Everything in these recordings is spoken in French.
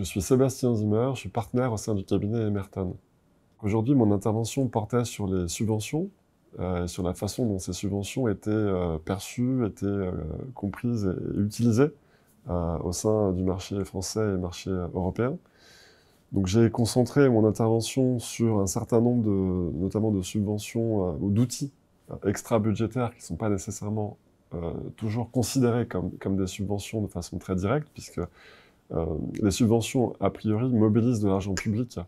suis Sébastien Zimmer, je suis partenaire au sein du cabinet Emerton. Aujourd'hui, mon intervention portait sur les subventions, et sur la façon dont ces subventions étaient perçues, étaient comprises et utilisées au sein du marché français et marché européen. Donc j'ai concentré mon intervention sur un certain nombre notamment de subventions ou d'outils extra-budgétaires qui ne sont pas nécessairement toujours considérés comme des subventions de façon très directe, puisque les subventions, a priori, mobilisent de l'argent public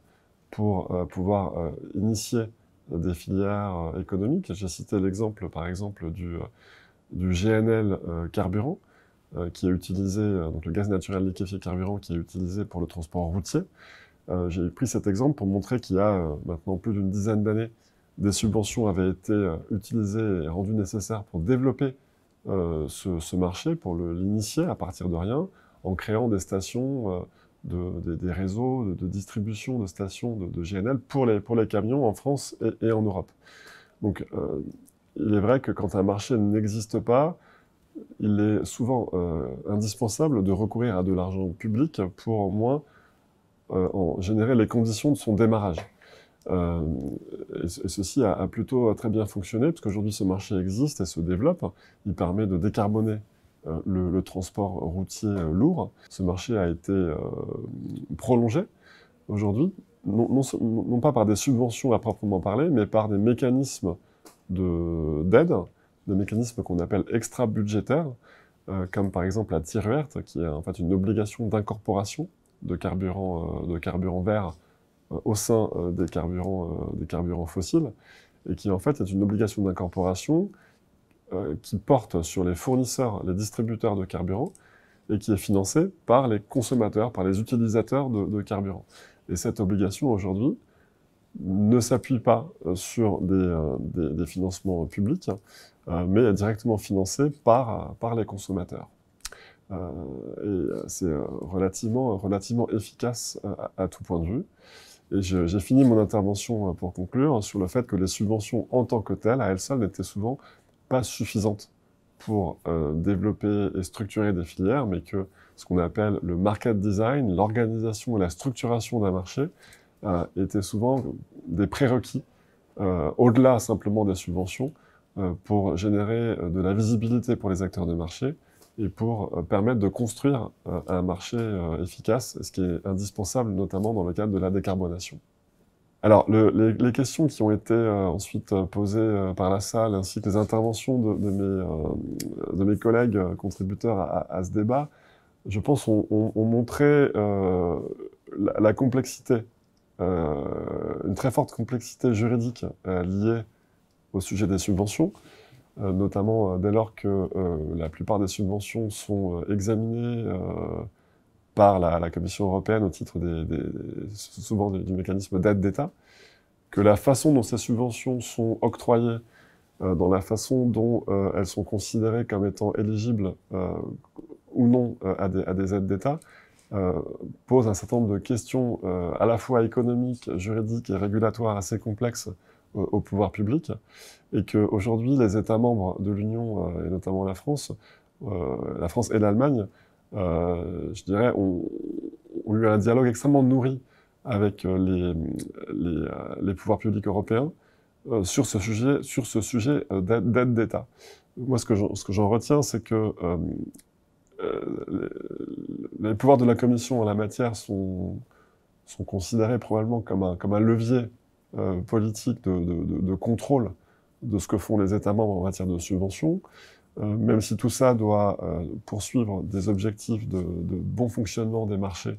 pour pouvoir initier des filières économiques. J'ai cité l'exemple, par exemple, du GNL carburant, qui est utilisé, donc le gaz naturel liquéfié carburant, qui est utilisé pour le transport routier. J'ai pris cet exemple pour montrer qu'il y a maintenant plus d'une dizaine d'années, des subventions avaient été utilisées et rendues nécessaires pour développer ce marché, pour l'initier à partir de rien, en créant des stations, des réseaux de distribution de stations de GNL pour les camions en France et en Europe. Donc, il est vrai que quand un marché n'existe pas, il est souvent indispensable de recourir à de l'argent public pour au moins en générer les conditions de son démarrage. Et ceci a plutôt très bien fonctionné, parce qu'aujourd'hui ce marché existe et se développe. Il permet de décarboner le transport routier lourd. Ce marché a été prolongé aujourd'hui, non pas par des subventions à proprement parler, mais par des mécanismes d'aide, des mécanismes qu'on appelle extra-budgétaires, comme par exemple la tire verte, qui est en fait une obligation d'incorporation de carburant vert au sein des carburants fossiles, et qui en fait est une obligation d'incorporation qui porte sur les fournisseurs, les distributeurs de carburant, et qui est financée par les consommateurs, par les utilisateurs de carburant. Et cette obligation aujourd'hui ne s'appuie pas sur des financements publics, mais est directement financée par les consommateurs. Et c'est relativement efficace à tout point de vue. Et j'ai fini mon intervention pour conclure sur le fait que les subventions en tant que telles, à elles seules, n'étaient souvent pas suffisantes pour développer et structurer des filières, mais que ce qu'on appelle le market design, l'organisation et la structuration d'un marché, étaient souvent des prérequis, au-delà simplement des subventions, pour générer de la visibilité pour les acteurs de marché et pour permettre de construire un marché efficace, ce qui est indispensable notamment dans le cadre de la décarbonation. Alors, les questions qui ont été ensuite posées par la salle, ainsi que les interventions de mes collègues contributeurs à ce débat, je pense ont montré la complexité, une très forte complexité juridique liée au sujet des subventions, notamment dès lors que la plupart des subventions sont examinées par la Commission européenne au titre souvent du mécanisme d'aide d'État, que la façon dont ces subventions sont octroyées, dans la façon dont elles sont considérées comme étant éligibles ou non à des aides d'État, pose un certain nombre de questions à la fois économiques, juridiques et régulatoires assez complexes au pouvoir public, et qu'aujourd'hui les États membres de l'Union, et notamment la France et l'Allemagne, je dirais, ont eu un dialogue extrêmement nourri avec les pouvoirs publics européens sur ce sujet d'aide d'État. Moi, ce que j'en retiens, c'est que les pouvoirs de la Commission en la matière sont considérés probablement comme un levier politique de contrôle de ce que font les États membres en matière de subventions, même si tout ça doit poursuivre des objectifs de bon fonctionnement des marchés,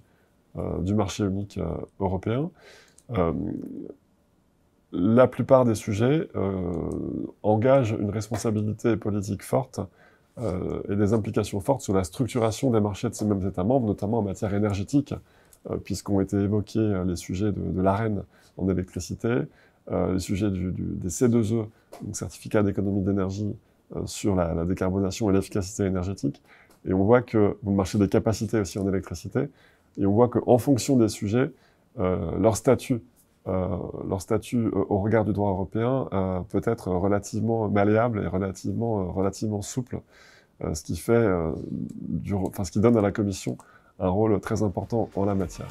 du marché unique européen. La plupart des sujets engagent une responsabilité politique forte et des implications fortes sur la structuration des marchés de ces mêmes États membres, notamment en matière énergétique, puisqu'ont été évoqués les sujets de l'Arenh en électricité, les sujets des C2E, donc certificats d'économie d'énergie, sur la décarbonation et l'efficacité énergétique. Et on voit que, le marché des capacités aussi en électricité, et on voit qu'en fonction des sujets, leur statut au regard du droit européen peut être relativement malléable et relativement souple, ce qui donne à la Commission un rôle très important en la matière.